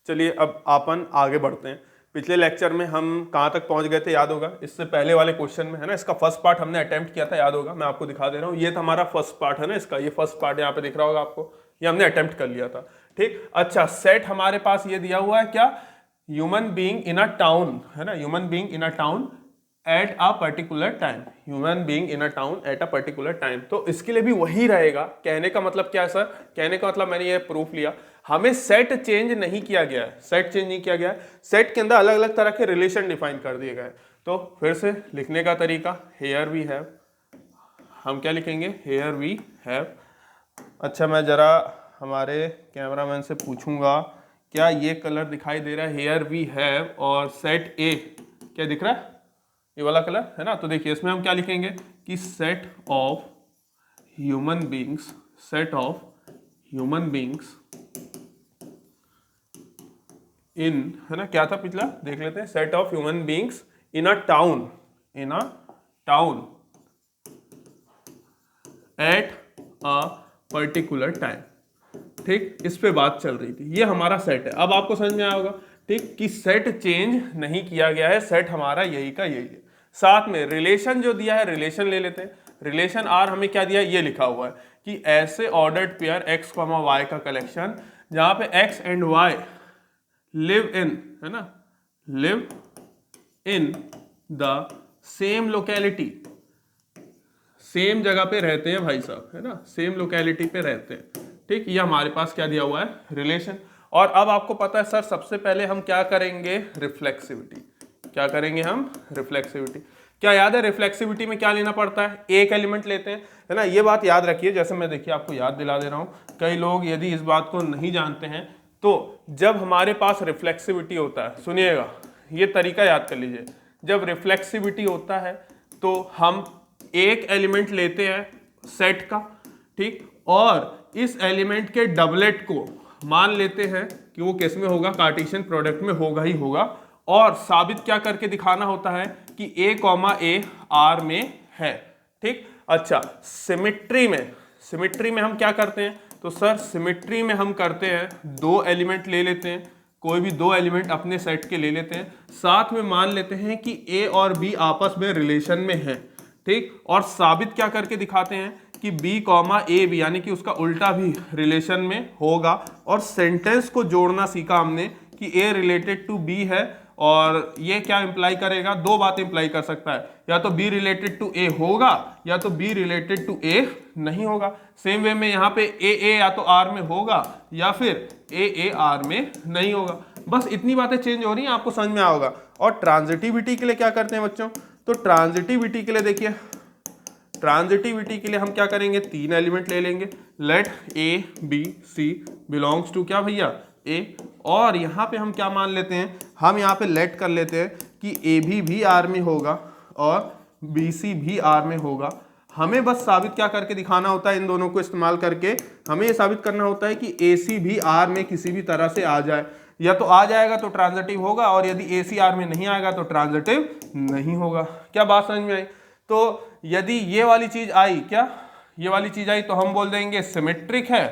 चलिए अब अपन आगे बढ़ते हैं। पिछले लेक्चर में हम कहाँ तक पहुंच गए थे याद होगा, इससे पहले वाले क्वेश्चन में है ना, इसका फर्स्ट पार्ट हमने अटेम्प्ट किया था, याद होगा। मैं आपको दिखा दे रहा हूँ, ये था हमारा फर्स्ट पार्ट है ना इसका, ये फर्स्ट पार्ट यहाँ पे दिख रहा होगा आपको, ये हमने अटेम्प्ट कर लिया था। ठीक, अच्छा सेट हमारे पास ये दिया हुआ है क्या, human being in a town, है ना, human being in a town at a particular time, human being in a town at a particular time. तो इसके लिए भी वही रहेगा। कहने का मतलब क्या है सर, कहने का मतलब मैंने ये प्रूफ लिया, हमें सेट चेंज नहीं किया गया है, सेट चेंज नहीं किया गया है, सेट के अंदर अलग अलग तरह के रिलेशन डिफाइन कर दिए गए। तो फिर से लिखने का तरीका, हेयर वी हैव, हम क्या लिखेंगे, हेयर वी हैव। अच्छा मैं जरा हमारे कैमरामैन से पूछूंगा, क्या ये कलर दिखाई दे रहा है, हेयर वी हैव, और सेट ए क्या दिख रहा है, ये वाला कलर है ना। तो देखिए इसमें हम क्या लिखेंगे कि set of human beings, set of human beings इन, है ना, क्या था पिछला देख लेते हैं, set of human beings in a town, in a town at a particular time. ठीक, इस पे बात चल रही थी, ये हमारा सेट है। अब आपको समझ में आया होगा ठीक कि सेट चेंज नहीं किया गया है, सेट हमारा यही का यही है। साथ में रिलेशन जो दिया है, रिलेशन ले लेते हैं। रिलेशन आर हमें क्या दिया है, ये लिखा हुआ है कि ऐसे ordered pair x comma y का कलेक्शन जहां पे x and y live in, है ना, live in the same locality, same जगह पे रहते हैं भाई साहब, है ना, सेम लोकेलिटी पे रहते हैं। ठीक, ये हमारे पास क्या दिया हुआ है, रिलेशन। और अब आपको पता है सर, सबसे पहले हम क्या करेंगे, रिफ्लेक्सिविटी। क्या करेंगे हम, रिफ्लेक्सिविटी। क्या याद है रिफ्लेक्सिविटी में क्या लेना पड़ता है, एक एलिमेंट लेते हैं, है ना, ये बात याद रखिए। जैसे मैं देखिए आपको याद दिला दे रहा हूं, कई लोग यदि इस बात को नहीं जानते हैं, तो जब हमारे पास रिफ्लेक्सिविटी होता है, सुनिएगा ये तरीका याद कर लीजिए, जब रिफ्लेक्सिविटी होता है तो हम एक एलिमेंट लेते हैं सेट का, ठीक, और इस एलिमेंट के डबलेट को मान लेते हैं कि वो किस में होगा, कार्टेशियन प्रोडक्ट में होगा ही होगा, और साबित क्या करके दिखाना होता है कि ए कॉमा ए आर में है। ठीक, अच्छा सिमिट्री में, सिमिट्री में हम क्या करते हैं, तो सर सिमिट्री में हम करते हैं दो एलिमेंट ले लेते हैं, कोई भी दो एलिमेंट अपने सेट के ले लेते हैं, साथ में मान लेते हैं कि ए और बी आपस में रिलेशन में है। ठीक, और साबित क्या करके दिखाते हैं कि बी कॉमा ए बी, यानी कि उसका उल्टा भी रिलेशन में होगा। और सेंटेंस को जोड़ना सीखा हमने कि ए रिलेटेड टू बी है, और ये क्या इंप्लाई करेगा, दो बातें इंप्लाई कर सकता है, या तो बी रिलेटेड टू ए होगा या तो बी रिलेटेड टू ए नहीं होगा। सेम वे में यहाँ पे ए या तो आर में होगा या फिर ए आर में नहीं होगा। बस इतनी बातें चेंज हो रही हैं, आपको समझ में आओगा। और ट्रांजिटिविटी के लिए क्या करते हैं बच्चों, तो ट्रांजिटिविटी के लिए देखिए, ट्रांजिटिविटी के लिए हम क्या करेंगे, तीन एलिमेंट ले लेंगे, let a b c belongs to क्या भैया, ए, और यहाँ पे हम क्या मान लेते हैं, हम यहाँ पे लेट कर लेते हैं कि ए भी आर में होगा और बी सी भी आर में होगा। हमें बस साबित क्या करके दिखाना होता है, इन दोनों को इस्तेमाल करके हमें ये साबित करना होता है कि ए सी भी आर में किसी भी तरह से आ जाए, या तो आ जाएगा तो ट्रांजिटिव होगा, और यदि ए सी आर में नहीं आएगा तो ट्रांजिटिव नहीं होगा। क्या बात समझ में आई। तो यदि ये वाली चीज आई, क्या ये वाली चीज आई, तो हम बोल देंगे सिमेट्रिक है,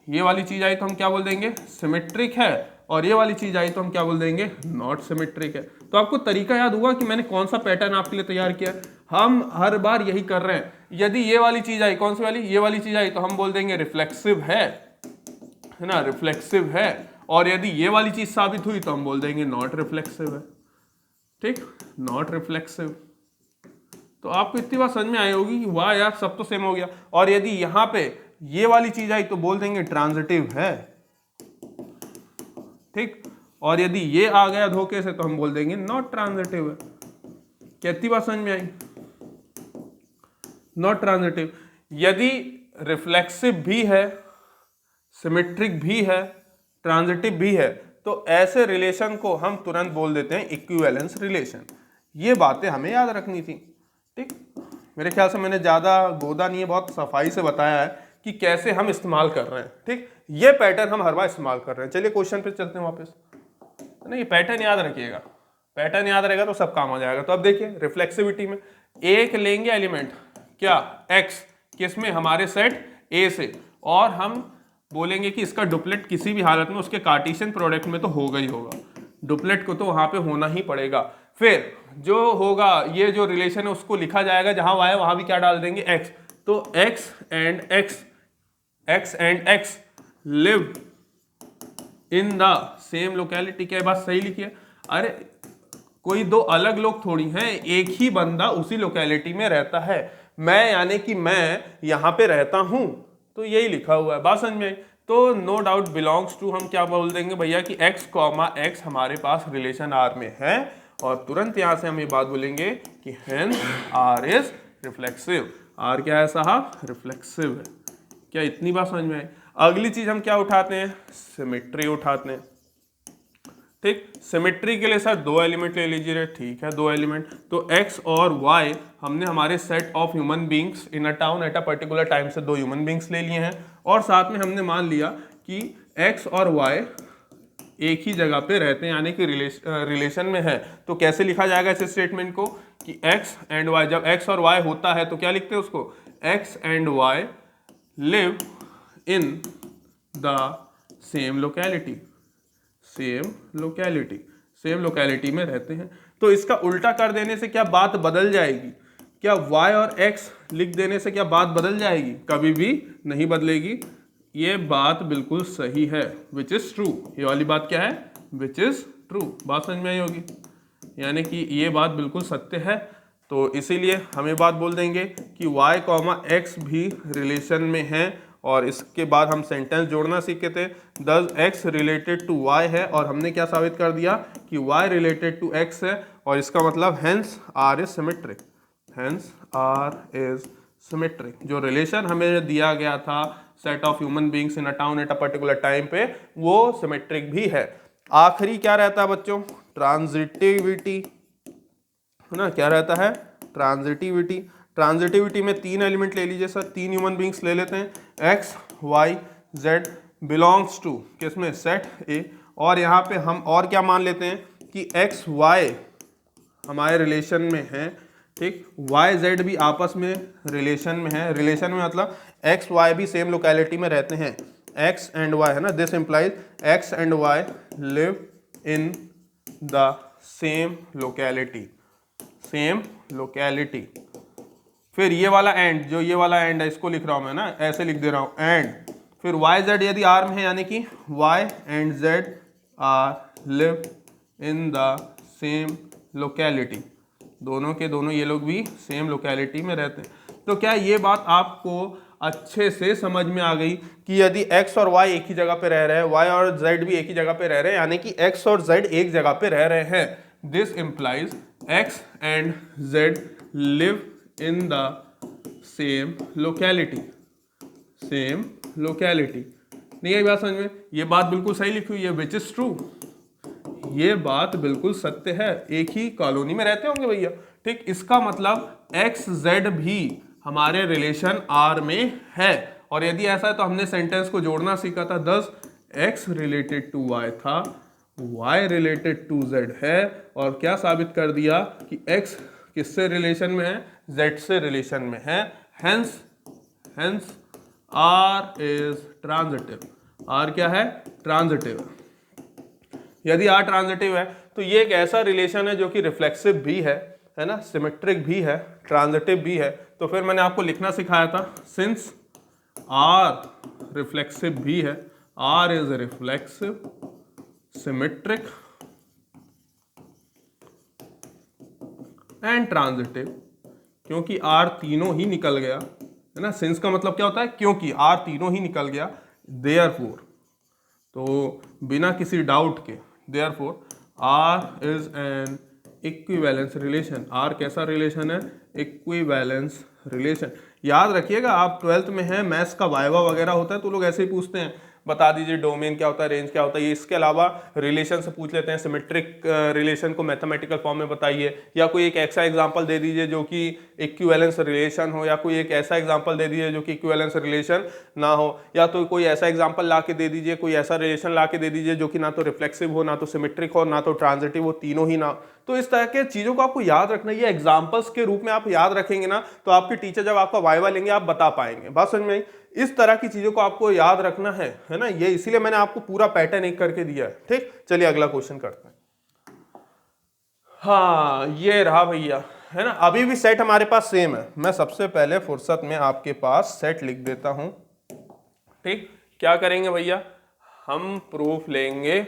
ये वाली चीज आई तो हम क्या बोल देंगे, सिमेट्रिक है, और ये वाली चीज आई तो हम क्या बोल देंगे, नॉट सिमेट्रिक है। तो आपको तरीका याद हुआ कि मैंने कौन सा पैटर्न आपके लिए तैयार किया। हम हर बार यही कर रहे हैं, यदि ये वाली चीज आई, कौन सी वाली, ये वाली चीज आई, तो हम बोल देंगे रिफ्लेक्सिव है ना, रिफ्लेक्सिव है, और यदि ये वाली चीज साबित हुई तो हम बोल देंगे नॉट रिफ्लेक्सिव है। ठीक, नॉट रिफ्लेक्सिव। तो आपको इतनी बात समझ में आई होगी कि वाह यार सब तो सेम हो गया। और यदि यहां पे ये वाली चीज आई तो बोल देंगे ट्रांजिटिव है। ठीक, और यदि ये आ गया धोखे से तो हम बोल देंगे नॉट ट्रांजिटिव है। क्या इतनी बात समझ में आई, नॉट ट्रांजिटिव। यदि रिफ्लेक्सिव भी है, सिमेट्रिक भी है, ट्रांजिटिव भी है, तो ऐसे रिलेशन को हम तुरंत बोल देते हैं इक्विवेलेंस रिलेशन। ये बातें हमें याद रखनी थी। ठीक, मेरे ख्याल से मैंने ज़्यादा गोदा नहीं है, बहुत सफाई से बताया है कि कैसे हम इस्तेमाल कर रहे हैं। ठीक, ये पैटर्न हम हर बार इस्तेमाल कर रहे हैं। चलिए क्वेश्चन पे चलते हैं वापस। नहीं, ये पैटर्न याद रखिएगा, पैटर्न याद रहेगा तो सब काम हो जाएगा। तो अब देखिए रिफ्लेक्सिविटी में एक लेंगे एलिमेंट क्या, एक्स, किसमें, हमारे सेट ए से, और हम बोलेंगे कि इसका डुप्लेट किसी भी हालत में उसके कार्टेशियन प्रोडक्ट में तो होगा ही होगा, डुप्लेट को तो वहां पे होना ही पड़ेगा। फिर जो होगा ये जो रिलेशन है उसको लिखा जाएगा, जहां y है वहां भी क्या डाल देंगे x, तो x and x live in the same locality. क्या बात सही लिखी है? अरे कोई दो अलग लोग थोड़ी हैं, एक ही बंदा उसी लोकेलिटी में रहता है। मैं यानी कि मैं यहां पे रहता हूं, तो यही लिखा हुआ है। बात समझ में आई? तो नो डाउट बिलोंग्स टू हम क्या बोल देंगे भैया कि x कॉमा x हमारे पास रिलेशन R में है, और तुरंत यहां से हम ये बात बोलेंगे कि hence R is reflexive. R क्या है साहब? रिफ्लेक्सिव है। क्या इतनी बात समझ में आई? अगली चीज हम क्या उठाते हैं? सिमेट्री उठाते हैं। ठीक, सिमेट्री के लिए सर दो एलिमेंट ले लीजिए। ठीक है, दो एलिमेंट, तो x और y हमने हमारे set of human beings in a town at a particular time से दो ह्यूमन बींग्स ले लिए हैं, और साथ में हमने मान लिया कि x और y एक ही जगह पे रहते हैं, यानी कि रिलेशन में है। तो कैसे लिखा जाएगा इस स्टेटमेंट को कि x एंड y, जब x और y होता है तो क्या लिखते हैं उसको? x and y live in the same locality, same locality में रहते हैं। तो इसका उल्टा कर देने से क्या बात बदल जाएगी? क्या y और x लिख देने से क्या बात बदल जाएगी? कभी भी नहीं बदलेगी। ये बात बिल्कुल सही है, विच इज ट्रू। ये वाली बात क्या है? Which is true. बात समझ में आई होगी, यानी कि ये बात बिल्कुल सत्य है। तो इसीलिए हम ये बात बोल देंगे कि y कॉमा x भी रिलेशन में है, और इसके बाद हम सेंटेंस जोड़ना सीखे थे। दस x रिलेटेड टू y है, और हमने क्या साबित कर दिया कि y रिलेटेड टू x है, और इसका मतलब hence r is symmetric, hence r is symmetric. जो रिलेशन हमें दिया गया था set of human beings in a town at a particular time पे, वो सिमेट्रिक भी है। आखिरी क्या रहता है बच्चों? ट्रांजिटिविटी, है ना? क्या रहता है? ट्रांजिटिविटी। ट्रांजिटिविटी में तीन एलिमेंट ले लीजिए सर, तीन ह्यूमन बींग्स ले लेते हैं। x y z belongs to किसमें? Set A। और यहाँ पे हम और क्या मान लेते हैं कि x y हमारे रिलेशन में है, ठीक, y z भी आपस में रिलेशन में है। रिलेशन में मतलब x y भी सेम लोकेलिटी में रहते हैं, x एंड y, है ना? This implies x and y live in the same locality, same locality. फिर ये वाला एंड, जो ये वाला एंड है इसको लिख रहा हूं मैं ना, ऐसे लिख दे रहा हूं एंड। फिर y z यदि R में है, यानी कि y and z are live in the same locality, दोनों के दोनों ये लोग भी सेम लोकेलिटी में रहते हैं। तो क्या ये बात आपको अच्छे से समझ में आ गई कि यदि x और y एक ही जगह पे रह रहे हैं, y और z भी एक ही जगह पे रह रहे हैं, यानी कि x और z एक जगह पे रह रहे हैं, this implies x and z live in the same locality, same locality. नहीं आई बात समझ में? ये बात बिल्कुल सही लिखी हुई है, विच इज ट्रू। ये बात बिल्कुल सत्य है, एक ही कॉलोनी में रहते होंगे भैया। ठीक, इसका मतलब एक्स जेड भी हमारे रिलेशन आर में है, और यदि ऐसा है तो हमने सेंटेंस को जोड़ना सीखा था। दस एक्स रिलेटेड टू वाई था, वाई रिलेटेड टू जेड है, और क्या साबित कर दिया कि एक्स किससे रिलेशन में है? जेड से रिलेशन में है। Hence R is transitive. R क्या है? ट्रांजिटिव। यदि आर ट्रांजिटिव है तो ये एक ऐसा रिलेशन है जो कि रिफ्लेक्सिव भी है ना, सिमेट्रिक भी है, ट्रांजिटिव भी है। तो फिर मैंने आपको लिखना सिखाया था, सिंस आर रिफ्लेक्सिव भी है, R is reflexive, symmetric and transitive, क्योंकि आर तीनों ही निकल गया, है ना। सिंस का मतलब क्या होता है? क्योंकि आर तीनों ही निकल गया, देयरफॉर, तो बिना किसी डाउट के, therefore R is an equivalence relation. R कैसा रिलेशन है? Equivalence relation. याद रखिएगा, आप 12th में हैं, मैथ्स का वाइवा वगैरह होता है तो लोग ऐसे ही पूछते हैं, बता दीजिए डोमेन क्या होता है, रेंज क्या होता है। ये इसके अलावा रिलेशन से पूछ लेते हैं, सिमेट्रिक रिलेशन को मैथमेटिकल फॉर्म में बताइए, या कोई एक ऐसा एग्जांपल दे दीजिए जो कि इक्विवेलेंस रिलेशन हो, या कोई एक ऐसा एग्जांपल दे दीजिए जो कि इक्विवेलेंस रिलेशन ना हो, या तो कोई ऐसा एग्जांपल ला के दे दीजिए, कोई ऐसा रिलेशन ला के दे दीजिए जो कि ना तो रिफ्लेक्सिव हो, ना तो सिमेट्रिक हो, ना तो ट्रांजिटिव हो, तीनों ही ना। तो इस तरह के चीज़ों को आपको याद रखना, ये एग्जाम्पल्स के रूप में आप याद रखेंगे ना, तो आपके टीचर जब आपका वाइवा लेंगे आप बता पाएंगे। बात समझ में आई? इस तरह की चीजों को आपको याद रखना है ना, ये इसीलिए मैंने आपको पूरा पैटर्न एक करके दिया है। ठीक, चलिए अगला क्वेश्चन करते हैं। हाँ ये रहा भैया, है ना, अभी भी सेट हमारे पास सेम है। मैं सबसे पहले फुर्सत में आपके पास सेट लिख देता हूं। ठीक, क्या करेंगे भैया, हम प्रूफ लेंगे।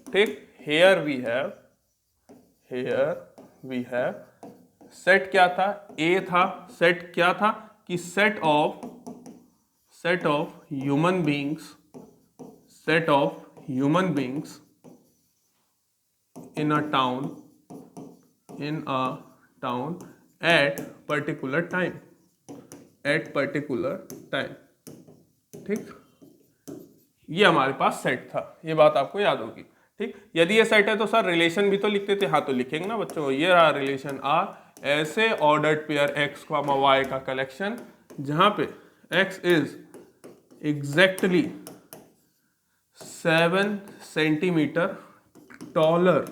ठीक, हेयर वी हैव सेट क्या था, ए था। सेट क्या था कि set of human beings in a town at particular time। ठीक, ये हमारे पास सेट था, ये बात आपको याद होगी। ठीक, यदि ये सेट है तो सर रिलेशन भी तो लिखते थे। हाँ तो लिखेंगे ना बच्चों, ये रहा रिलेशन आर ऐसे ऑर्डर्ड पेयर x, y का कलेक्शन जहां पे x is exactly 7 centimetre taller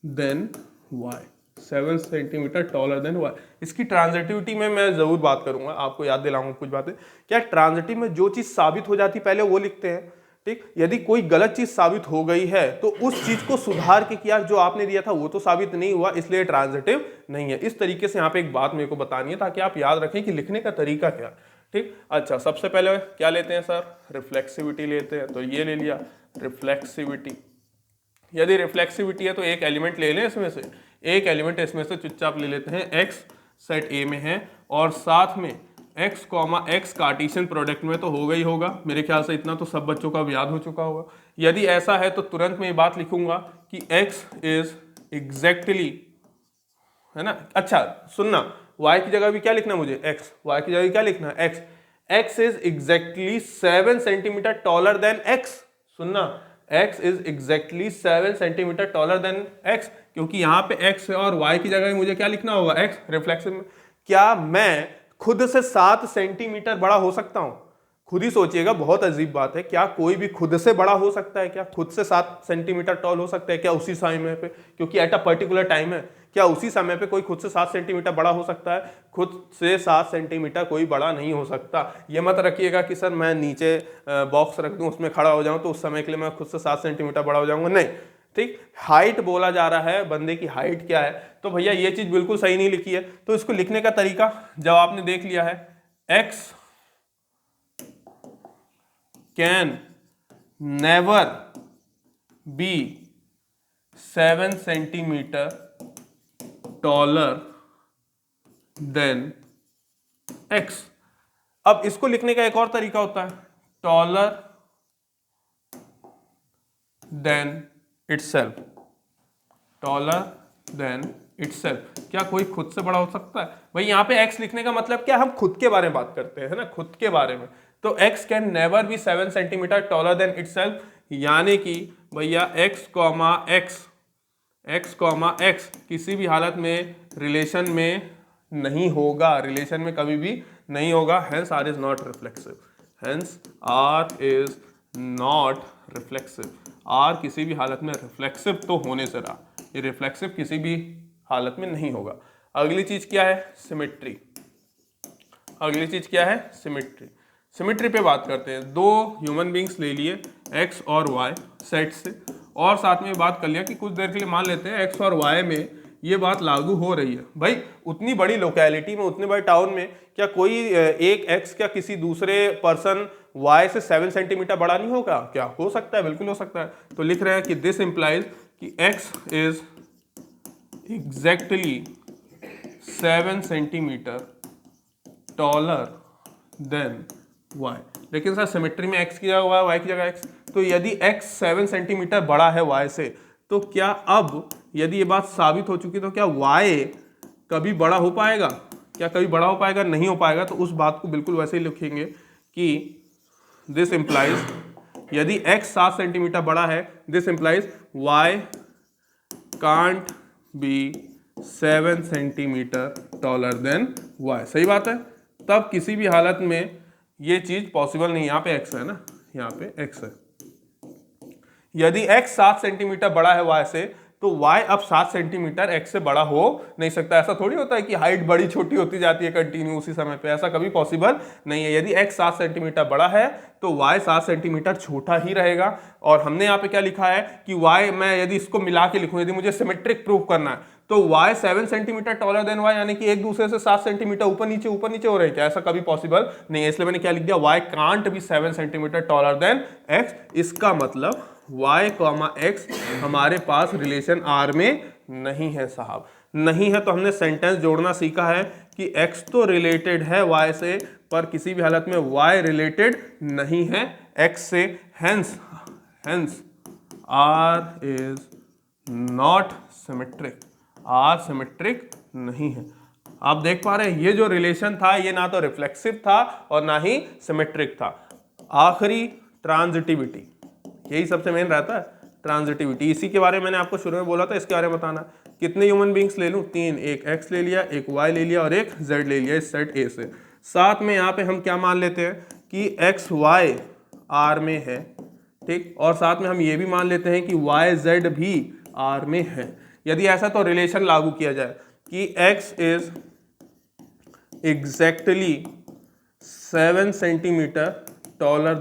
than y, 7 centimetre taller than y। इसकी ट्रांजिटिविटी में मैं जरूर बात करूंगा, आपको याद दिलाऊंगा कुछ बातें। क्या ट्रांजिटिव में जो चीज साबित हो जाती पहले वो लिखते हैं। ठीक, यदि कोई गलत चीज साबित हो गई है तो उस चीज को सुधार के किया, जो आपने दिया था वो तो साबित नहीं हुआ, इसलिए ट्रांजिटिव नहीं है। इस तरीके से यहाँ पे एक बात मेरे को बतानी है ताकि आप याद रखें कि लिखने का तरीका क्या। ठीक, अच्छा सबसे पहले क्या लेते हैं सर, रिफ्लेक्सिविटी लेते हैं। तो ये ले लिया रिफ्लेक्सिविटी। यदि रिफ्लेक्सिविटी है तो एक एलिमेंट ले लें इसमें से, एक एलिमेंट इसमें से चुपचाप ले लेते हैं। x सेट A में है और साथ में x, x कार्टेशियन प्रोडक्ट में तो होगा ही होगा, मेरे ख्याल से इतना तो सब बच्चों का याद हो चुका होगा। यदि ऐसा है तो तुरंत मैं ये बात लिखूंगा कि x इज एग्जैक्टली, है ना। अच्छा सुनना, y की जगह भी क्या लिखना मुझे, y की जगह क्या लिखना है, x is exactly 7 centimetre taller than x। सुनना, x is exactly 7 centimetre taller than x, क्योंकि यहाँ पे x है और y की जगह मुझे क्या लिखना होगा, x। रिफ्लेक्सिव में क्या मैं खुद से 7 सेंटीमीटर बड़ा हो सकता हूं? खुद ही सोचिएगा, बहुत अजीब बात है। क्या कोई भी खुद से बड़ा हो सकता है? क्या खुद से 7 सेंटीमीटर टॉल हो सकता है क्या उसी समय पे, क्योंकि एट अ पर्टिकुलर टाइम है। क्या उसी समय पे कोई खुद से 7 सेंटीमीटर बड़ा हो सकता है? खुद से 7 सेंटीमीटर कोई बड़ा नहीं हो सकता। ये मत रखिएगा कि सर मैं नीचे बॉक्स रख दूं उसमें खड़ा हो जाऊं तो उस समय के लिए मैं खुद से 7 सेंटीमीटर बड़ा हो जाऊंगा, नहीं। ठीक, हाइट बोला जा रहा है, बंदे की हाइट क्या है। तो भैया ये चीज बिल्कुल सही नहीं लिखी है। तो इसको लिखने का तरीका जब आपने देख लिया है, x can never be 7 centimetre taller than x। अब इसको लिखने का एक और तरीका होता है, taller than itself. Taller than itself, क्या कोई खुद से बड़ा हो सकता है? भाई यहाँ पे x लिखने का मतलब क्या, हम खुद के बारे में बात करते हैं, है ना, खुद के बारे में। तो x can never be 7 centimetre taller than itself, यानी कि भैया x, x किसी भी हालत में रिलेशन में नहीं होगा, रिलेशन में कभी भी नहीं होगा। Hence R is not reflexive, hence R is not reflexive. R किसी भी हालत में रिफ्लेक्सिव तो होने से रहा, ये रिफ्लेक्सिव किसी भी हालत में नहीं होगा। अगली चीज क्या है, सिमेट्री। अगली चीज क्या है, सिमेट्री। सिमेट्री पे बात करते हैं। दो ह्यूमन बींग्स ले लिए x और y सेट से, और साथ में बात कर लिया कि कुछ देर के लिए मान लेते हैं x और y में ये बात लागू हो रही है। भाई उतनी बड़ी लोकेलिटी में, उतने बड़े टाउन में क्या कोई एक x क्या किसी दूसरे पर्सन y से 7 सेंटीमीटर बड़ा नहीं होगा? क्या हो सकता है? बिल्कुल हो सकता है। तो लिख रहे हैं कि दिस इंप्लाइज कि x is exactly 7 centimetre taller than y। लेकिन सर सिमेट्री में x की जगह y की जगह x, तो यदि x 7 सेंटीमीटर बड़ा है y से, तो क्या अब यदि ये बात साबित हो चुकी तो क्या y कभी बड़ा हो पाएगा? क्या कभी बड़ा हो पाएगा? नहीं हो पाएगा। तो उस बात को बिल्कुल वैसे ही लिखेंगे कि दिस इंप्लाइज, यदि x 7 सेंटीमीटर बड़ा है, this implies y can't be 7 centimetre taller than y। सही बात है, तब किसी भी हालत में ये चीज पॉसिबल नहीं। यहाँ पे x है ना, यहाँ पे x है। यदि x 7 सेंटीमीटर बड़ा है y से, तो y अब 7 सेंटीमीटर x से बड़ा हो नहीं सकता। ऐसा थोड़ी होता है कि हाइट बड़ी छोटी होती जाती है कंटिन्यू उसी समय पे, ऐसा कभी पॉसिबल नहीं है। यदि x 7 सेंटीमीटर बड़ा है तो y 7 सेंटीमीटर छोटा ही रहेगा। और हमने यहाँ पे क्या लिखा है कि y, मैं यदि इसको मिला के लिखूं, यदि मुझे सिमेट्रिक प्रूव करना है तो y 7 centimetre taller than y, यानी कि एक दूसरे से 7 सेंटीमीटर ऊपर नीचे हो रहे हैं क्या? ऐसा कभी पॉसिबल नहीं है। इसलिए मैंने क्या लिख दिया, y can't be 7 centimetre taller than x। इसका मतलब y, x हमारे पास रिलेशन R में नहीं है साहब, नहीं है। तो हमने सेंटेंस जोड़ना सीखा है कि x तो रिलेटेड है y से, पर किसी भी हालत में y रिलेटेड नहीं है x से। Hence R is not symmetric, R symmetric नहीं है। आप देख पा रहे हैं ये जो रिलेशन था ये ना तो रिफ्लेक्सिव था और ना ही सिमेट्रिक था। आखिरी ट्रांजिटिविटी, यही सबसे मेन रहता है, ट्रांजिटिविटी। इसी के बारे में मैंने आपको शुरू में बोला था, इसके बारे में बताना। कितने ह्यूमन बींग्स ले लूं? 3, एक x ले लिया, एक y ले लिया और एक z ले लिया इस सेट A से। साथ में यहाँ पे हम क्या मान लेते हैं कि x y R में है, ठीक, और साथ में हम ये भी मान लेते हैं कि y z भी R में है। यदि ऐसा तो रिलेशन लागू किया जाए कि x is exactly 7 centimetre taller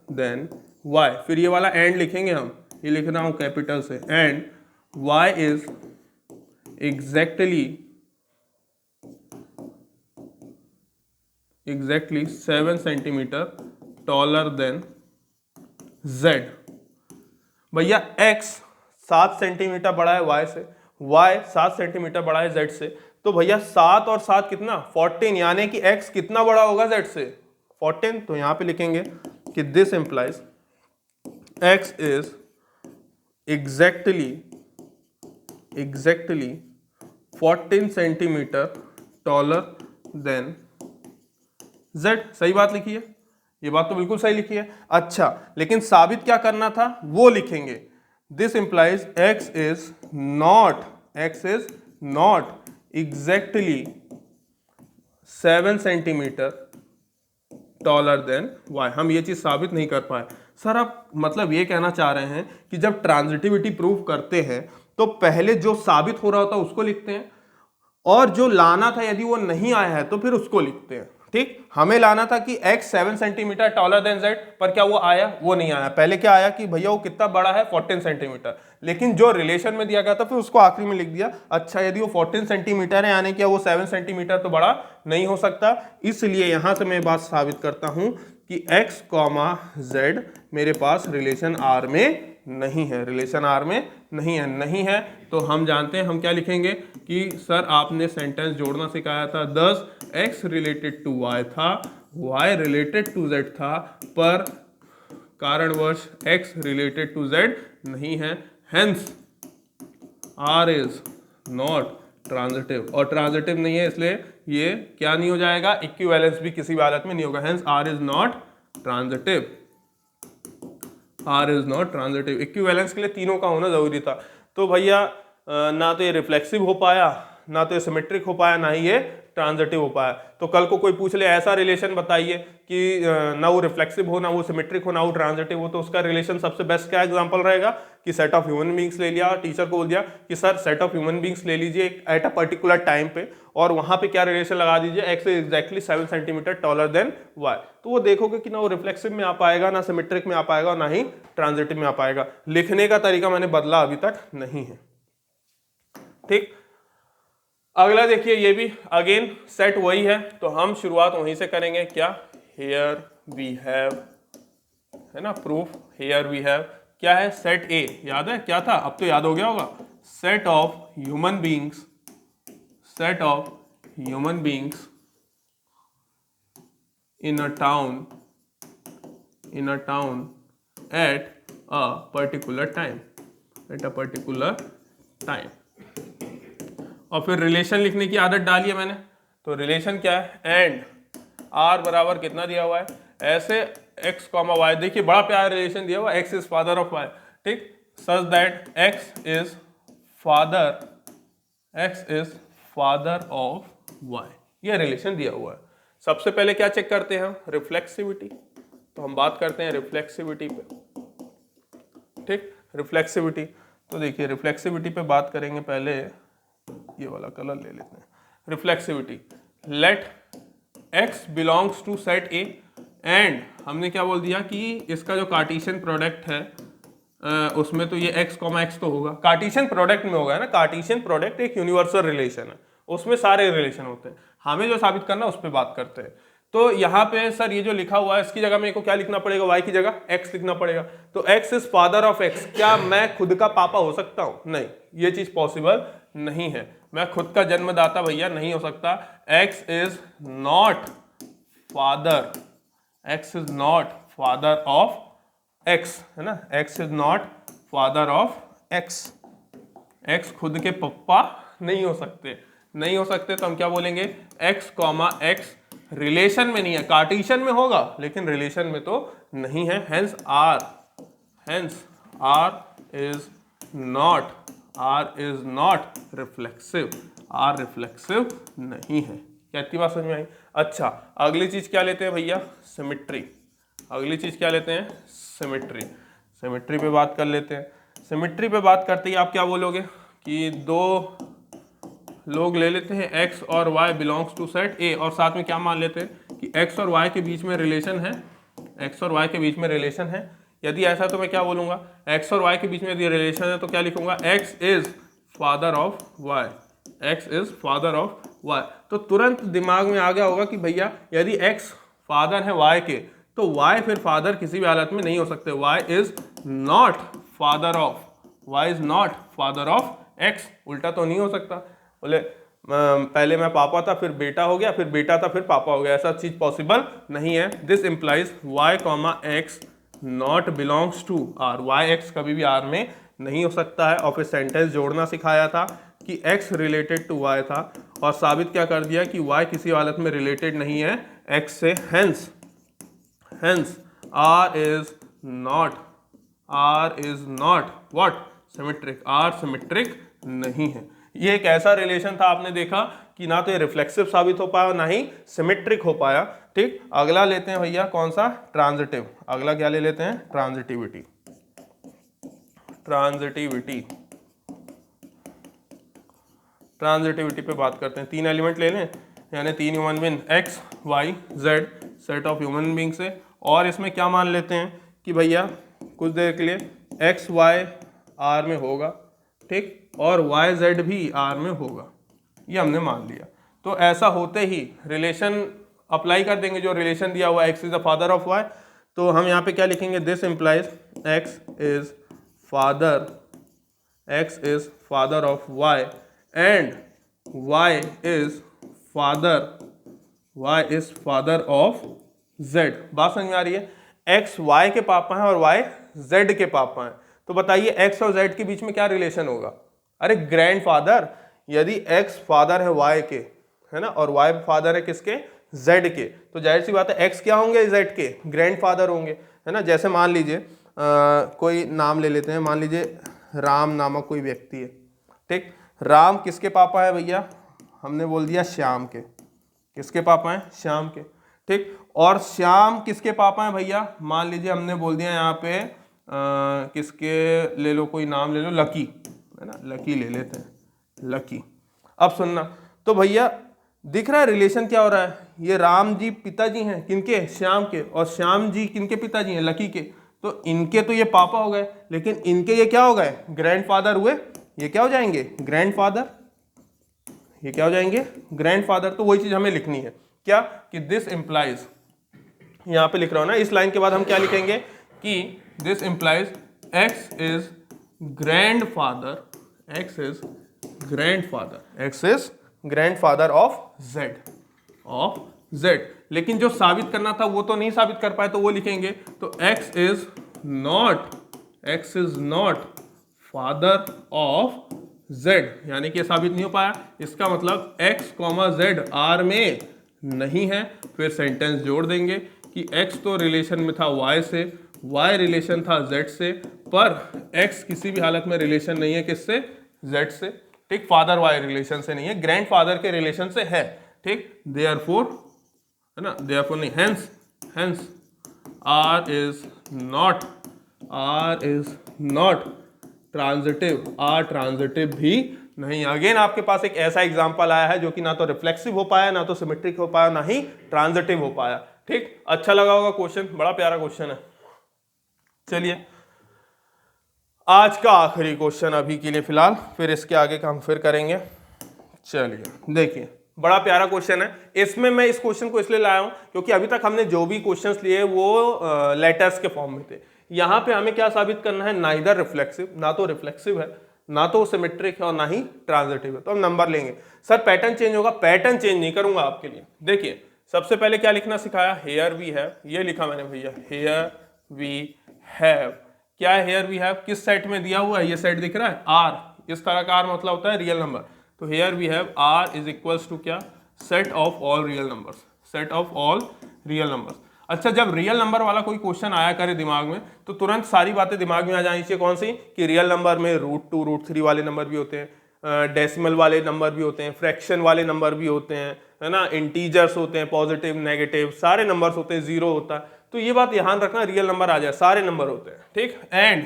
than y, फिर ये वाला एंड लिखेंगे हम, ये लिख रहा हूं कैपिटल से, and y is exactly 7 centimetre taller than z। भैया x 7 सेंटीमीटर बड़ा है y से, y 7 सेंटीमीटर बड़ा है z से, तो भैया 7 और 7 कितना? 14, यानी कि x कितना बड़ा होगा z से? 14। तो यहां पे लिखेंगे कि this implies x is exactly 14 centimetre taller than z। सही बात लिखी है, ये बात तो बिल्कुल सही लिखी है। अच्छा, लेकिन साबित क्या करना था वो लिखेंगे। This implies x is not exactly 7 centimetre taller than y। हम ये चीज साबित नहीं कर पाए। सर आप मतलब ये कहना चाह रहे हैं कि जब ट्रांजिटिविटी प्रूव करते हैं तो पहले जो साबित हो रहा होता है उसको लिखते हैं, और जो लाना था यदि वो नहीं आया है तो फिर उसको लिखते हैं, ठीक। हमें लाना था कि x 7 centimetre taller than z, पर क्या वो आया? वो नहीं आया। पहले क्या आया कि भैया वो कितना बड़ा है? 14 सेंटीमीटर। लेकिन जो रिलेशन में दिया गया था फिर उसको आखिरी में लिख दिया। अच्छा, यदि वो 14 सेंटीमीटर है यानी कि वो 7 सेंटीमीटर तो बड़ा नहीं हो सकता। इसलिए यहां से मैं बात साबित करता हूं कि x, z मेरे पास रिलेशन R में नहीं है, रिलेशन R में नहीं है। तो हम जानते हैं हम क्या लिखेंगे कि सर आपने सेंटेंस जोड़ना सिखाया था, 10 x रिलेटेड टू y था, y रिलेटेड टू z था, पर कारणवश x रिलेटेड टू z नहीं है। Hence R is not transitive, और ट्रांजिटिव नहीं है इसलिए ये क्या नहीं हो जाएगा? इक्विवेलेंस भी किसी भी हालत में नहीं होगा। Hence R is not transitive, R is not transitive. Equivalence के लिए तीनों का होना जरूरी था। तो भैया ना तो ये रिफ्लेक्सिव हो पाया, ना तो ये सिमेट्रिक हो पाया, ना ही ये ट्रांजिटिव हो पाया। तो कल को कोई पूछ ले ऐसा रिलेशन बताइए कि ना वो रिफ्लेक्सिव हो, ना वो सिमेट्रिक हो, ना वो ट्रांजिटिव हो, तो उसका रिलेशन सबसे बेस्ट क्या एग्जांपल रहेगा कि सेट ऑफ ह्यूमन बींग्स ले लिया और टीचर को बोल दिया कि sir set of human beings ले लीजिए एट अ पर्टिकुलर टाइम पे, और वहां पे क्या रिलेशन लगा दीजिए, x is exactly 7 centimetre taller than y। तो वो देखोगे कि ना वो रिफ्लेक्सिव में आ पाएगा, ना सिमेट्रिक में आ पाएगा, और ना ही ट्रांजिटिव में आ पाएगा। लिखने का तरीका मैंने बदला अभी तक नहीं है, ठीक। अगला देखिए, ये भी अगेन सेट वही है, तो हम शुरुआत वहीं से करेंगे। क्या? हियर वी हैव, है ना, प्रूफ। हियर वी हैव क्या है? सेट ए। याद है क्या था? अब तो याद हो गया होगा। Set of human beings, set of human beings in a town at a particular time, और फिर रिलेशन लिखने की आदत डाली है मैंने। तो रिलेशन क्या है? एंड r बराबर कितना दिया हुआ है? ऐसे x, y, देखिए बड़ा प्यारा रिलेशन दिया हुआ है, x is father of y, ठीक, such that x is father of y, ये रिलेशन दिया हुआ है। सबसे पहले क्या चेक करते हैं हम? रिफ्लेक्सिविटी। तो हम बात करते हैं रिफ्लेक्सिविटी पे, ठीक। रिफ्लेक्सिविटी। तो देखिए रिफ्लेक्सिविटी पे बात करेंगे, पहले ये वाला कलर ले लेते हैं। Reflexivity, let x belongs to set A and हमने क्या बोल दिया कि इसका जो कार्टेशियन प्रोडक्ट है उसमें तो ये x, x तो होगा, कार्टेशियन प्रोडक्ट में होगा, है ना। कार्टेशियन प्रोडक्ट एक यूनिवर्सल रिलेशन है, उसमें सारे रिलेशन होते हैं। हमें जो साबित करना है उस पर बात करते हैं। तो यहाँ पे सर ये जो लिखा हुआ है इसकी जगह मेरे को क्या लिखना पड़ेगा, y की जगह x लिखना पड़ेगा। तो x is father of x, क्या मैं खुद का पापा हो सकता हूँ? नहीं, ये चीज पॉसिबल नहीं है। मैं खुद का जन्मदाता भैया नहीं हो सकता। x is not father, x is not father of x, है ना। x is not father of x, x खुद के पप्पा नहीं हो सकते, नहीं हो सकते। तो हम क्या बोलेंगे, x, x रिलेशन में नहीं है, कार्टेशियन में होगा लेकिन रिलेशन में तो नहीं है। Hence r is not reflexive, r reflexive नहीं है। क्या इतनी बात समझ में आई? अच्छा, अगली चीज क्या लेते हैं भैया, सिमेट्री। अगली चीज क्या लेते हैं, सिमेट्री। सिमेट्री पे बात कर लेते हैं। सिमेट्री पे बात करते ही आप क्या बोलोगे कि दो लोग ले लेते हैं x और y belongs to set A और साथ में क्या मान लेते हैं कि x और y के बीच में रिलेशन है, x और y के बीच में रिलेशन है। यदि ऐसा तो मैं क्या बोलूँगा, x और y के बीच में यदि रिलेशन है तो क्या लिखूंगा, x is father of y, x is father of y। तो तुरंत दिमाग में आ गया होगा कि भैया यदि x फादर है y के तो y फिर फादर किसी भी हालत में नहीं हो सकते, y is not father of, y is not father of x। उल्टा तो नहीं हो सकता, बोले पहले मैं पापा था फिर बेटा हो गया, फिर बेटा था फिर पापा हो गया, ऐसा चीज पॉसिबल नहीं है। This implies y, x not belongs to r, y x कभी भी r में नहीं हो सकता है। और फिर सेंटेंस जोड़ना सिखाया था कि x रिलेटेड टू y था और साबित क्या कर दिया कि y किसी हालत में रिलेटेड नहीं है x से। Hence r is not what, symmetric, r symmetric नहीं है। ये एक ऐसा रिलेशन था, आपने देखा कि ना तो ये रिफ्लेक्सिव साबित हो पाया ना ही सिमेट्रिक हो पाया। ठीक, अगला लेते हैं भैया कौन सा, ट्रांजिटिव। अगला क्या ले लेते हैं, ट्रांजिटिविटी। ट्रांजिटिविटी पे बात करते हैं। 3 एलिमेंट ले लें, यानी 3 human being x, y, z, set of human being से, और इसमें क्या मान लेते हैं कि भैया कुछ देर के लिए x, y r में होगा, ठीक, और y, z भी r में होगा, ये हमने मान लिया। तो ऐसा होते ही रिलेशन अप्लाई कर देंगे, जो रिलेशन दिया हुआ x is the father of y। तो हम यहाँ पे क्या लिखेंगे, this implies x is father of y and y is father of z। बात समझ में आ रही है? x y के पापा हैं और y z के पापा हैं। तो बताइए x और z के बीच में क्या रिलेशन होगा? अरे ग्रैंडफादर। यदि x फादर है y के, है ना, और y फादर है किसके, z के, तो जाहिर सी बात है x क्या होंगे, z के ग्रैंडफादर होंगे, है ना। जैसे मान लीजिए कोई नाम ले लेते हैं, मान लीजिए राम नामक कोई व्यक्ति है, ठीक। राम किसके पापा है भैया, हमने बोल दिया श्याम के। किसके पापा हैं, श्याम के, ठीक। और श्याम किसके पापा हैं भैया, मान लीजिए हमने बोल दिया यहाँ पे किसके ले लो, कोई नाम ले लो, लकी, है ना, लकी ले लेते हैं, लकी। अब सुनना, तो भैया दिख रहा है रिलेशन क्या हो रहा है, ये राम जी पिताजी हैं किनके, श्याम के, और श्याम जी किनके पिताजी हैं, लकी के। तो इनके तो ये पापा हो गए, लेकिन इनके ये क्या हो गए, ग्रैंडफादर हुए। ये क्या हो जाएंगे, ग्रैंडफादर। ये क्या हो जाएंगे, ग्रैंडफादर। तो वही चीज हमें लिखनी है, क्या कि दिस इंप्लाइज, यहाँ पे लिख रहा हूं ना, इस लाइन के बाद हम क्या लिखेंगे कि this implies x is grandfather, x is grandfather of z। लेकिन जो साबित करना था वो तो नहीं साबित कर पाए, तो वो लिखेंगे, तो x is not father of z, यानी कि साबित नहीं हो पाया। इसका मतलब x, z r में नहीं है। फिर सेंटेंस जोड़ देंगे कि x तो रिलेशन में था y से, y रिलेशन था z से, पर x किसी भी हालत में रिलेशन नहीं है किससे, z से, ठीक। फादर y रिलेशन से नहीं है, ग्रैंडफादर के रिलेशन से है, ठीक। देयरफॉर, है ना, देयरफॉर नहीं, hence r is not transitive, R transitive भी नहीं। अगेन आपके पास एक ऐसा एग्जांपल आया है जो कि ना तो रिफ्लेक्सिव हो पाया, ना तो सिमेट्रिक हो पाया, ना ही ट्रांजिटिव हो पाया। ठीक, अच्छा लगा होगा क्वेश्चन, बड़ा प्यारा क्वेश्चन है। चलिए आज का आखिरी क्वेश्चन अभी के लिए फिलहाल, फिर इसके आगे का हम फिर करेंगे। चलिए देखिए, बड़ा प्यारा क्वेश्चन है। इसमें मैं इस क्वेश्चन को इसलिए लाया हूं क्योंकि अभी तक हमने जो भी क्वेश्चंस लिए वो लेटर्स के फॉर्म में थे। यहां पे हमें क्या साबित करना है, नाइदर रिफ्लेक्सिव, ना तो रिफ्लेक्सिव है, ना तो सिमेट्रिक है और ना ही ट्रांजिटिव है। तो हम नंबर लेंगे। सर पैटर्न चेंज होगा, पैटर्न चेंज नहीं करूंगा आपके लिए। देखिए सबसे पहले क्या लिखना सिखाया, हेयर वी हैव, ये लिखा मैंने भैया, हेयर वी हैव। क्या है हेयर वी हैव, किस सेट में दिया हुआ है, ये सेट दिख रहा है आर, इस तरह का आर मतलब होता है रियल नंबर। तो here we have R is equals to क्या, set of all real numbers, set of all real numbers. अच्छा, जब रियल नंबर वाला कोई क्वेश्चन आया करे दिमाग में तो तुरंत सारी बातें दिमाग में आ जानी चाहिए। कौन सी, कि रियल नंबर में √2 √3 वाले नंबर भी होते हैं, डेसिमल वाले नंबर भी होते हैं, फ्रैक्शन वाले नंबर भी होते हैं, है ना, इंटीजर्स होते हैं, पॉजिटिव नेगेटिव सारे नंबर्स होते हैं, जीरो होता है। तो ये बात ध्यान रखना, रियल नंबर आ जाए सारे नंबर होते हैं। ठीक, एंड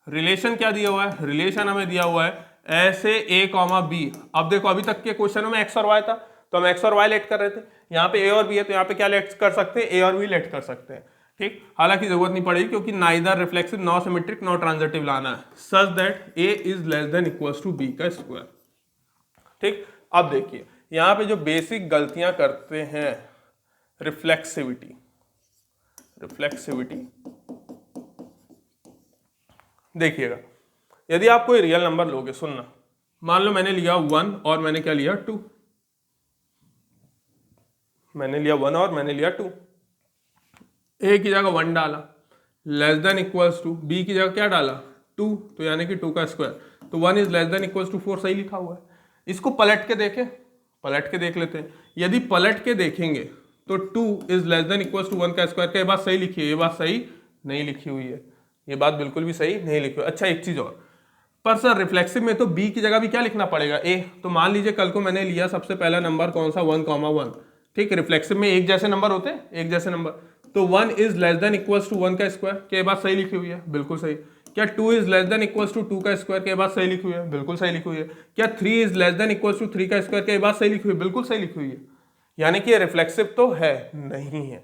रिलेशन क्या दिया हुआ है, रिलेशन हमें दिया हुआ है ऐसे a, b। अब देखो अभी तक के क्वेश्चनों में x और y था तो हम x और y लेट कर रहे थे, यहाँ पे a और b है तो यहाँ पे क्या लेट कर सकते हैं, a और b लेट कर सकते हैं। ठीक, हालांकि जरूरत नहीं पड़ेगी क्योंकि neither reflexive, nor symmetric, nor transitive लाना है, such that a is less than equals to b का स्क्वायर। ठीक, अब देखिए यहाँ पे जो बेसिक गलतियां करते हैं, रिफ्लेक्सिविटी, रिफ्लेक्सिविटी देखिएगा, यदि आप कोई रियल नंबर लोगे, सुनना, मान लो मैंने लिया 1 और मैंने क्या लिया 2, मैंने लिया 1 और मैंने लिया 2, a की जगह 1 डाला, less than equals to, b की जगह क्या डाला 2, तो यानी कि 2 का स्क्वायर, तो 1 is less than equals to 4, सही लिखा हुआ है। इसको पलट के देखें, पलट के देख लेते हैं। यदि पलट के देखेंगे तो 2 is less than equals to 1 का स्क्वायर, क्या ये बात सही लिखी है, ये बात सही नहीं लिखी हुई है, ये बात बिल्कुल भी सही नहीं लिखी हुई। अच्छा एक चीज और, पर सर रिफ्लेक्सिव में तो b की जगह भी क्या लिखना पड़ेगा, a। तो मान लीजिए कल को मैंने लिया सबसे पहला नंबर कौन सा, 1,1। ठीक, रिफ्लेक्सिव में एक जैसे नंबर होते हैं, एक जैसे नंबर, तो 1 is less than equals to 1 का स्क्वायर, क्या ये बात सही लिखी हुई है, बिल्कुल सही। क्या 2 is less than equals to 2 का स्क्वायर, क्या ये बात सही लिखी हुई है, बिल्कुल सही लिखी हुई है। क्या 3 is less than equals to 3 का स्क्वायर, क्या ये बात सही लिखी हुई है, बिल्कुल सही लिखी हुई है। यानी कि रिफ्लेक्सिव तो है नहीं है,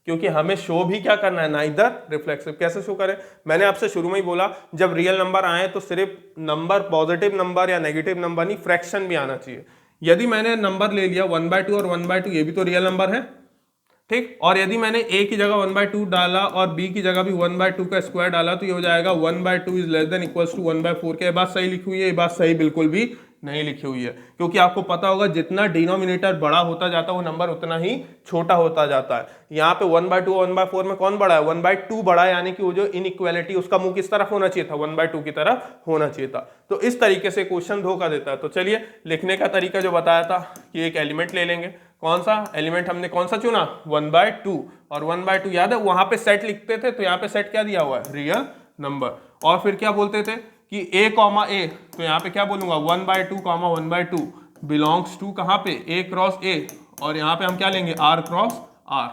क्योंकि हमें शो भी क्या करना है, नाइदर रिफ्लेक्सिव। कैसे शो करें, मैंने आपसे शुरू में ही बोला, जब रियल नंबर आए तो सिर्फ नंबर, पॉजिटिव नंबर या नेगेटिव नंबर नहीं, फ्रैक्शन भी आना चाहिए। यदि मैंने नंबर ले लिया 1/2 और 1/2, ये भी तो रियल नंबर है। ठीक, और यदि मैंने a की जगह 1/2 डाला और b की जगह भी 1/2 का स्क्वायर डाला तो ये हो जाएगा 1/2 is less than equals to 1/4। क्या ये बात सही लिखी हुई है, ये बात सही बिल्कुल भी नहीं लिखी हुई है, क्योंकि आपको पता होगा जितना डिनोमिनेटर बड़ा होता जाता है वो नंबर उतना ही छोटा होता जाता है। यहाँ पे 1/2 और 1/4 में कौन बड़ा है, 1/2 बड़ा है, यानी कि वो जो इनइक्वालिटी उसका मुंह किस तरफ होना चाहिए था, 1/2 की तरफ होना चाहिए था। तो इस तरीके से क्वेश्चन धोखा देता है। तो चलिए लिखने का तरीका जो बताया था कि एक एलिमेंट ले लेंगे, कौन सा एलिमेंट हमने कौन सा चुना, 1/2, और 1/2 याद है वहां पे सेट लिखते थे, तो यहाँ पे सेट क्या दिया हुआ है, रियल नंबर। और फिर क्या बोलते थे कि a, तो यहाँ पे क्या बोलूंगा 1/2, 1/2 बिलोंग्स टू कहाँ पे, a क्रॉस a, और यहाँ पे हम क्या लेंगे r क्रॉस r।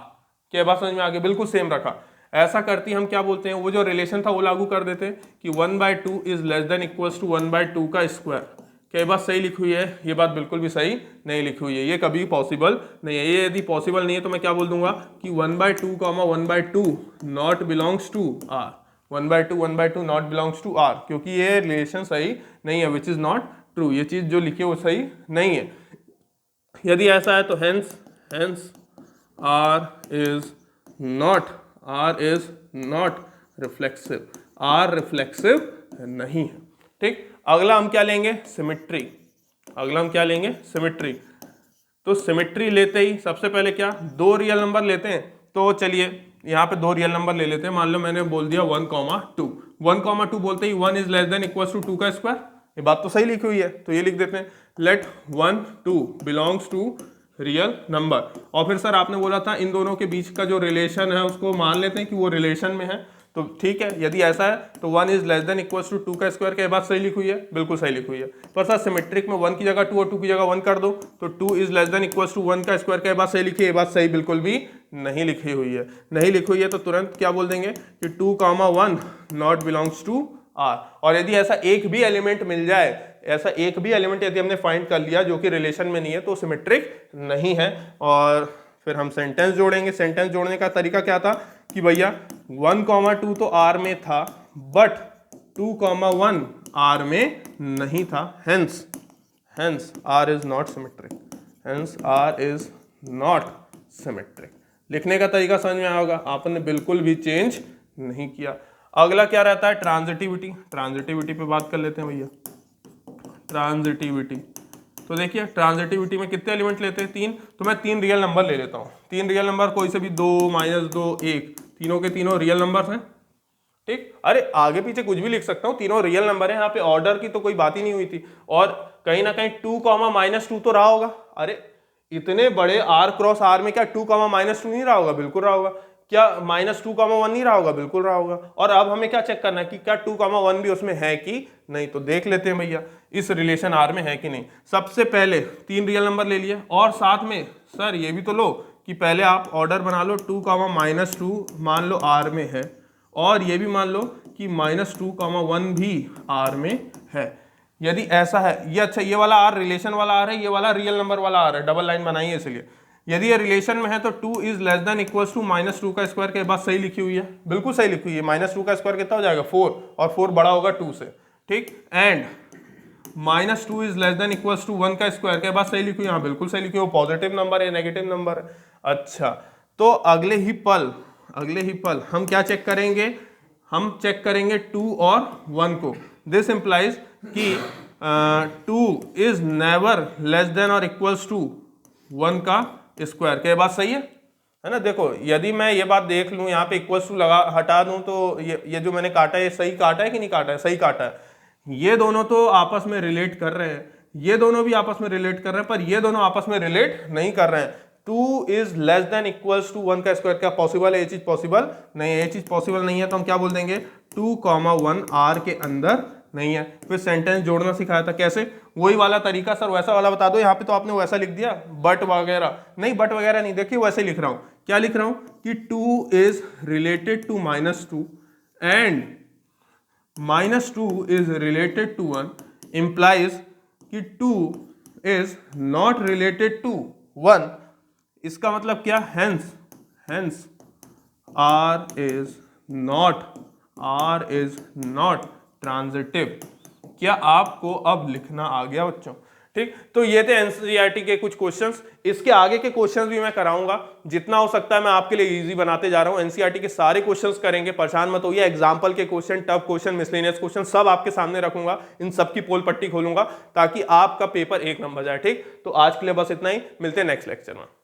क्या बात समझ में आ गई, बिल्कुल सेम रखा। ऐसा करती हम क्या बोलते हैं, वो जो रिलेशन था वो लागू कर देते कि 1/2 is less than equals to 1/2 का स्क्वायर। क्या ये बात सही लिखी हुई है, ये बात बिल्कुल भी सही नहीं लिखी हुई है, ये कभी पॉसिबल नहीं है। ये यदि पॉसिबल नहीं है तो मैं क्या बोल दूंगा कि 1/2, 1/2 not belongs to r, 1/2 not belongs to r, क्योंकि ये रिलेशन सही नहीं है, विच इज नॉट ट्रू। ये चीज जो लिखी है वो सही नहीं है। यदि ऐसा है तो hence r is not reflexive, r reflexive नहीं है। ठीक, अगला हम क्या लेंगे, सिमेट्री। अगला हम क्या लेंगे, सिमेट्री। तो सिमेट्री लेते ही सबसे पहले क्या, दो रियल नंबर लेते हैं। तो चलिए यहाँ पे दो रियल नंबर ले लेते हैं। मान लो मैंने बोल दिया 1,2, 1,2 बोलते ही 1 is less than equals to 2 का स्क्वायर। ये बात तो सही लिखी हुई है, तो ये लिख देते हैं, let 1, 2 belongs to real number. और फिर सर आपने बोला था इन दोनों के बीच का जो रिलेशन है उसको मान लेते हैं कि वो रिलेशन में है। तो ठीक है, यदि ऐसा है तो 1 is less than equals to 2 का स्क्वायर। क्या बात सही लिखी हुई है, बिल्कुल सही लिखी हुई है। पर सर सिमेट्रिक में 1 की जगह 2 और 2 की जगह 1 कर दो तो 2 is less than equals to 1 का स्क्वायर। क्या बात सही लिखी है, ये बात सही बिल्कुल भी नहीं लिखी हुई है। नहीं लिखी हुई है तो तुरंत क्या बोल देंगे कि 2, 1 नॉट बिलोंग्स टू आर। और यदि ऐसा एक भी एलिमेंट मिल जाए, ऐसा एक भी एलिमेंट यदि हमने फाइंड कर लिया जो कि रिलेशन में नहीं है तो सिमेट्रिक नहीं है। और फिर हम सेंटेंस जोड़ेंगे। सेंटेंस जोड़ने का तरीका क्या था कि भैया 1,2 तो आर में था बट 2,1 आर में नहीं था, hence R is not symmetric, hence R is not symmetric. लिखने का तरीका समझ में आया होगा, आपने बिल्कुल भी चेंज नहीं किया। अगला क्या रहता है, ट्रांजिटिविटी। ट्रांजिटिविटी पे बात कर लेते हैं भैया। ट्रांजिटिविटी तो देखिए ट्रांजिटिविटी में कितने एलिमेंट लेते हैं, 3। तो मैं 3 रियल नंबर ले लेता हूँ। 3 रियल नंबर कोई से भी 2, -2, 1, तीनों के तीनों रियल नंबर्स हैं, ठीक। अरे आगे पीछे कुछ भी लिख सकता हूँ, तीनों रियल नंबर है, यहाँ पे ऑर्डर की तो कोई बात ही नहीं हुई थी। और कहीं ना कहीं 2, -2 तो रहा होगा। अरे इतने बड़े r क्रॉस r में क्या 2, -2 नहीं रहा होगा? बिल्कुल रहा होगा। क्या -2, 1 नहीं रहा होगा? बिल्कुल रहा होगा। और अब हमें क्या चेक करना है कि क्या 2, 1 भी उसमें है कि नहीं। तो देख लेते हैं भैया इस रिलेशन r में है कि नहीं। सबसे पहले 3 रियल नंबर ले लिए और साथ में सर ये भी तो लो कि पहले आप ऑर्डर बना लो, 2, -2 मान लो r में है और ये भी मान लो कि -2, 1 भी r में है। यदि ऐसा है, ये अच्छा ये वाला r रिलेशन वाला r है, ये वाला रियल नंबर वाला r है, डबल लाइन बनाई है इसलिए। यदि ये रिलेशन में है तो 2 is less than equals to -2 का स्क्वायर के बाद सही लिखी हुई है, बिल्कुल सही लिखी हुई है। -2 का स्क्वायर कितना हो जाएगा? 4, और 4 बड़ा होगा 2 से, ठीक। And -2 is less than equals to 1 का स्क्वायर के बाद सही लिखी हुई, हाँ बिल्कुल सही लिखी हुई। वो पॉजिटिव नंबर है, नेगेटिव नंबर है। अच्छा तो अगले ही पल हम क्या चेक करेंगे? हम चेक करेंगे 2 और 1 को। दिस इंप्लाइज कि 2 इज नेवर लेस देन और इक्वल्स टू 1 का स्क्वायर। क्या बात सही है ना? देखो यदि मैं ये बात देख लूँ, यहाँ पे इक्वल्स टू लगा हटा दूँ तो ये जो मैंने काटा है, ये सही काटा है कि नहीं काटा है? सही काटा है। ये दोनों तो आपस में रिलेट कर रहे हैं, ये दोनों भी आपस में रिलेट कर रहे हैं, पर ये दोनों आपस में रिलेट नहीं कर रहे हैं। 2 is less than equals to 1 का स्क्वायर क्या पॉसिबल है? ये चीज पॉसिबल नहीं है। ये चीज पॉसिबल नहीं है तो हम क्या बोल देंगे? 2, 1 आर के अंदर नहीं है। फिर सेंटेंस जोड़ना सिखाया था, कैसे? वही वाला तरीका सर, वैसा वाला बता दो। यहाँ पे तो आपने वैसा लिख दिया, बट वगैरह नहीं, बट वगैरह नहीं। देखिए वैसे लिख रहा हूँ, क्या लिख रहा हूँ कि 2 is related to -2 and -2 is related to 1 implies कि 2 इज नॉट रिलेटेड टू 1। इसका मतलब क्या? Hence R is not transitive. क्या आपको अब लिखना आ गया बच्चों? ठीक, तो ये थे एनसीईआरटी के कुछ क्वेश्चंस। इसके आगे के क्वेश्चंस भी मैं कराऊंगा, जितना हो सकता है मैं आपके लिए इजी बनाते जा रहा हूं। एनसीईआरटी के सारे क्वेश्चंस करेंगे, परेशान मत होइए। एग्जांपल के question, tough question, miscellaneous question सब आपके सामने रखूंगा। इन सबकी पोल पट्टी खोलूंगा ताकि आपका पेपर 1 नंबर जाए। ठीक, तो आज के लिए बस इतना ही, मिलते हैं नेक्स्ट लेक्चर में।